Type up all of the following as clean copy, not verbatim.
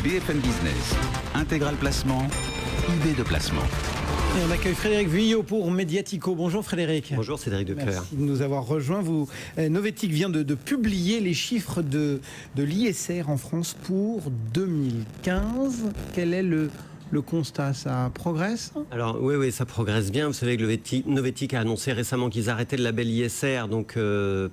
BFM Business, Intégral Placement, idée de placement. Et on accueille Frédéric Vuillot pour Mediatico. Bonjour Frédéric. Bonjour Cédric Declercq. Merci de nous avoir rejoints. Novetic vient de publier les chiffres de l'ISR en France pour 2015. Quel est le constat? Ça progresse? Alors oui, ça progresse bien. Vous savez que Novetic a annoncé récemment qu'ils arrêtaient le label ISR, donc,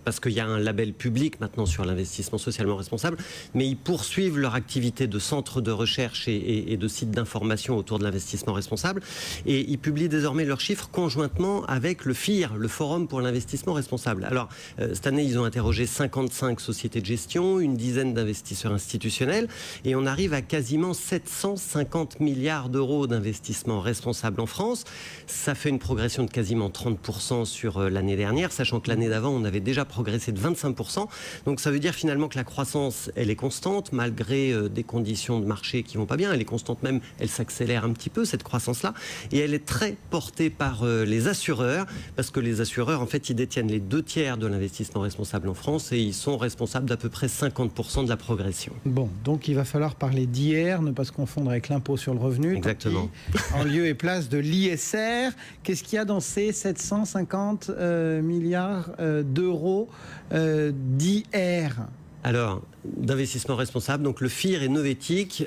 parce qu'il y a un label public maintenant sur l'investissement socialement responsable, mais ils poursuivent leur activité de centre de recherche et de sites d'information autour de l'investissement responsable, et ils publient désormais leurs chiffres conjointement avec le FIR, le Forum pour l'investissement responsable. Alors cette année, ils ont interrogé 55 sociétés de gestion, une dizaine d'investisseurs institutionnels, et on arrive à quasiment 750 milliards d'euros d'investissement responsable en France. Ça fait une progression de quasiment 30% sur l'année dernière, sachant que l'année d'avant, on avait déjà progressé de 25%. Donc ça veut dire finalement que la croissance, elle est constante, malgré des conditions de marché qui vont pas bien. Elle est constante même, elle s'accélère un petit peu, cette croissance-là. Et elle est très portée par les assureurs, parce que les assureurs, en fait, ils détiennent les 2/3 de l'investissement responsable en France et ils sont responsables d'à peu près 50% de la progression. Bon, donc il va falloir parler d'IR, ne pas se confondre avec l'impôt sur le revenu. Exactement. En lieu et place de l'ISR, qu'est-ce qu'il y a dans ces 750 milliards d'euros d'IR? Alors, d'investissement responsable, donc le FIR et Novetic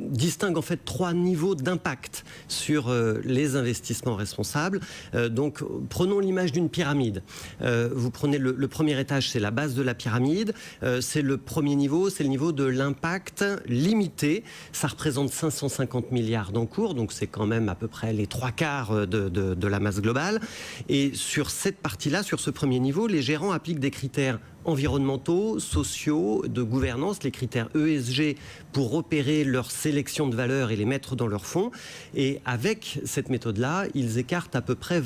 distinguent en fait 3 niveaux d'impact sur les investissements responsables. Donc, prenons l'image d'une pyramide. Vous prenez le premier étage, c'est la base de la pyramide. C'est le premier niveau, c'est le niveau de l'impact limité. Ça représente 550 milliards d'encours, donc c'est quand même à peu près les 3/4 de la masse globale. Et sur cette partie-là, sur ce premier niveau, les gérants appliquent des critères environnementaux, sociaux, de gouvernance, les critères ESG, pour repérer leur sélection de valeurs et les mettre dans leurs fonds. Et avec cette méthode-là, ils écartent à peu près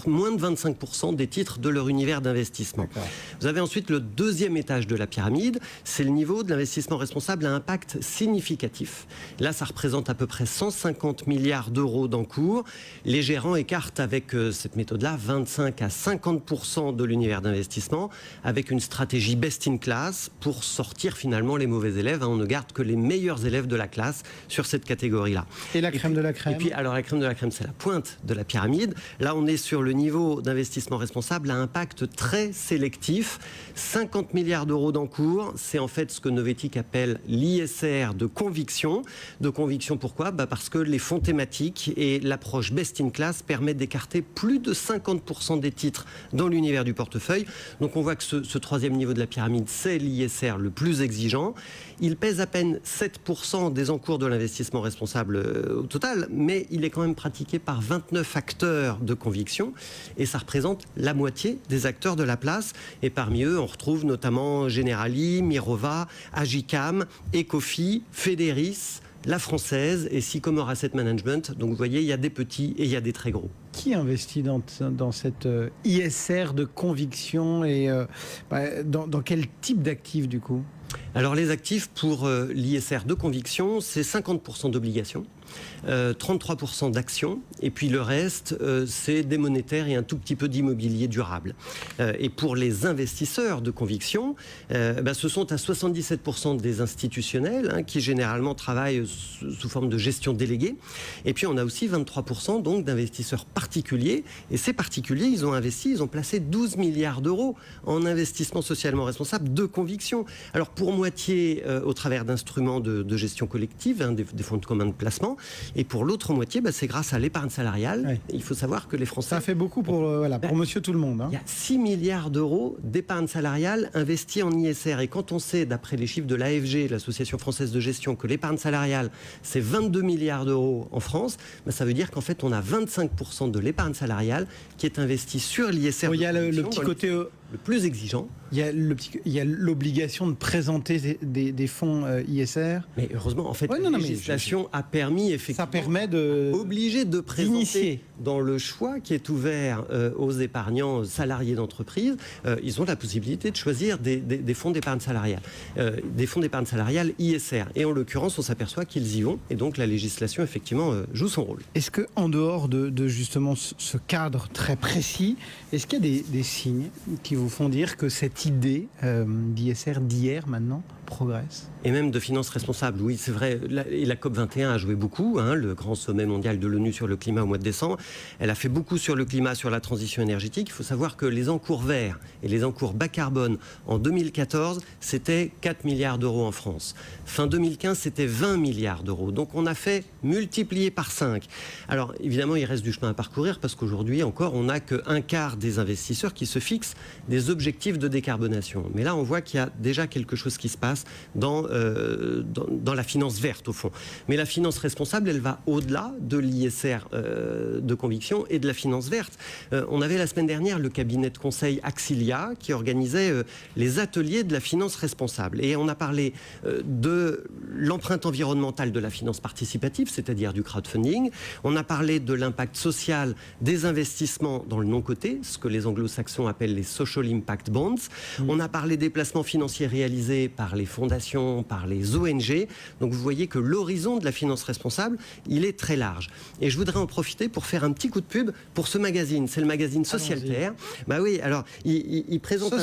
moins de 25% des titres de leur univers d'investissement. D'accord. Vous avez ensuite le deuxième étage de la pyramide, c'est le niveau de l'investissement responsable à impact significatif. Là, ça représente à peu près 150 milliards d'euros d'encours. Les gérants écartent avec cette méthode-là 25 à 50% de l'univers d'investissement, avec une stratégie best in class pour sortir finalement les mauvais élèves. On ne garde que les meilleurs élèves de la classe sur cette catégorie-là. Et la crème de la crème? Et puis, alors la crème de la crème, c'est la pointe de la pyramide. Là, on est sur le niveau d'investissement responsable à impact très sélectif. 50 milliards d'euros d'encours, c'est en fait ce que Novetic appelle l'ISR de conviction. De conviction, pourquoi? Parce que les fonds thématiques et l'approche best in class permettent d'écarter plus de 50% des titres dans l'univers du portefeuille. Donc on voit que ce troisième niveau de la pyramide, c'est l'ISR le plus exigeant. Il pèse à peine 7% des encours de l'investissement responsable au total, mais il est quand même pratiqué par 29 acteurs de conviction, et ça représente la moitié des acteurs de la place. Et parmi eux, on retrouve notamment Generali, Mirova, Agicam, Ecofi, Federis, La Française et Sycomore Asset Management. Donc vous voyez, il y a des petits et il y a des très gros. Qui investit dans cette ISR de conviction et dans quel type d'actifs du coup? Alors les actifs pour l'ISR de conviction, c'est 50% d'obligations, 33% d'actions, et puis le reste, c'est des monétaires et un tout petit peu d'immobilier durable. Et pour les investisseurs de conviction, ce sont à 77% des institutionnels qui généralement travaillent sous forme de gestion déléguée. Et puis on a aussi 23% donc d'investisseurs particuliers. Et ces particuliers, ils ont placé 12 milliards d'euros en investissement socialement responsable de conviction. Alors pour moitié au travers d'instruments de gestion collective, des fonds de commun de placement, et pour l'autre moitié, c'est grâce à l'épargne salariale. Ouais. Il faut savoir que les Français... Ça fait beaucoup pour monsieur tout le monde. Il y a 6 milliards d'euros d'épargne salariale investie en ISR. Et quand on sait, d'après les chiffres de l'AFG, l'Association française de gestion, que l'épargne salariale, c'est 22 milliards d'euros en France, ça veut dire qu'en fait, on a 25% de l'épargne salariale qui est investie sur l'ISR. Il y a le petit côté... le plus exigeant. Il y a l'obligation de présenter des fonds ISR. Mais heureusement, en fait, la législation a permis effectivement... Ça permet obligé de présenter dans le choix qui est ouvert aux épargnants salariés d'entreprise. Ils ont la possibilité de choisir des fonds d'épargne salariale. Des fonds d'épargne salariale ISR. Et en l'occurrence, on s'aperçoit qu'ils y vont. Et donc, la législation, effectivement, joue son rôle. Est-ce qu'en dehors de justement ce cadre très précis, est-ce qu'il y a des signes qui vous font dire que cette idée d'ISR d'hier maintenant progresse. Et même de finances responsables, oui, c'est vrai. Et la COP21 a joué beaucoup, le grand sommet mondial de l'ONU sur le climat au mois de décembre. Elle a fait beaucoup sur le climat, sur la transition énergétique. Il faut savoir que les encours verts et les encours bas carbone en 2014, c'était 4 milliards d'euros en France. Fin 2015, c'était 20 milliards d'euros. Donc on a fait multiplier par 5. Alors évidemment, il reste du chemin à parcourir parce qu'aujourd'hui encore, on n'a qu'un quart des investisseurs qui se fixent des objectifs de décarbonation. Mais là, on voit qu'il y a déjà quelque chose qui se passe dans la finance verte, au fond. Mais la finance responsable, elle va au-delà de l'ISR de conviction et de la finance verte. On avait la semaine dernière le cabinet de conseil Axilia qui organisait les ateliers de la finance responsable. Et on a parlé de l'empreinte environnementale de la finance participative, c'est-à-dire du crowdfunding. On a parlé de l'impact social des investissements dans le non-coté, ce que les anglo-saxons appellent les Social Impact Bonds. On a parlé des placements financiers réalisés par les fondations, par les ONG. Donc vous voyez que l'horizon de la finance responsable, il est très large. Et je voudrais en profiter pour faire un petit coup de pub pour ce magazine. C'est le magazine Socialterre. Bah oui, alors il présente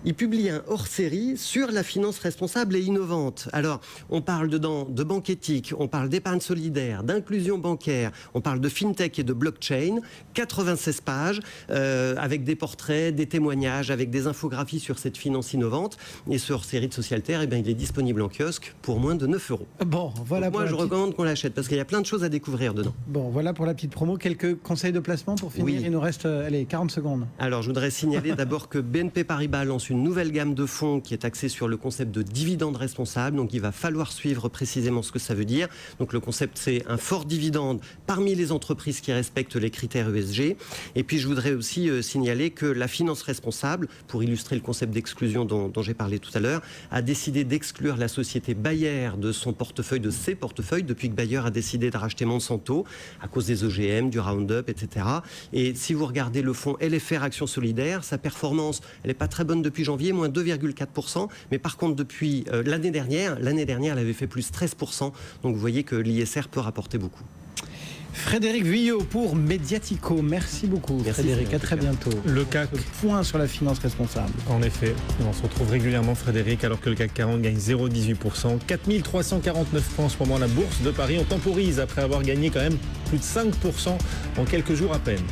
il publie un hors-série sur la finance responsable et innovante. Alors on parle dedans de banque éthique, on parle d'épargne solidaire, d'inclusion bancaire, on parle de fintech et de blockchain. 96 pages avec des portraits, des témoignages, avec des infographies sur cette finance innovante. Et ce hors-série de Socialterre, eh bien, il est disponible en kiosque pour moins de 9 euros. Bon, voilà. Donc moi, je recommande qu'on l'achète parce qu'il y a plein de choses à découvrir dedans. Bon, voilà pour la petite promo. Quelques conseils de placement pour finir. Il nous reste 40 secondes. Alors, je voudrais signaler d'abord que BNP Paribas lance une nouvelle gamme de fonds qui est axée sur le concept de dividende responsable. Donc, il va falloir suivre précisément ce que ça veut dire. Donc, le concept, c'est un fort dividende parmi les entreprises qui respectent les critères ESG. Et puis, je voudrais aussi signaler que la finance responsable, pour illustrer le concept d'exclusion dont j'ai parlé tout à l'heure, a décidé d'exclure la société Bayer de son portefeuille, de ses portefeuilles, depuis que Bayer a décidé de racheter Monsanto à cause des OGM, du Roundup, etc. Et si vous regardez le fonds LFR Action Solidaire, sa performance, elle n'est pas très bonne depuis janvier, moins 2,4%. Mais par contre, depuis l'année dernière, elle avait fait plus 13%. Donc vous voyez que l'ISR peut rapporter beaucoup. Frédéric Vuillot pour Mediatico. Merci beaucoup. Merci, Frédéric, à très bientôt. Le CAC. Point sur la finance responsable. En effet, on se retrouve régulièrement, Frédéric, alors que le CAC 40 gagne 0,18%. 4349 points en ce moment, la bourse de Paris. On temporise après avoir gagné quand même plus de 5% en quelques jours à peine.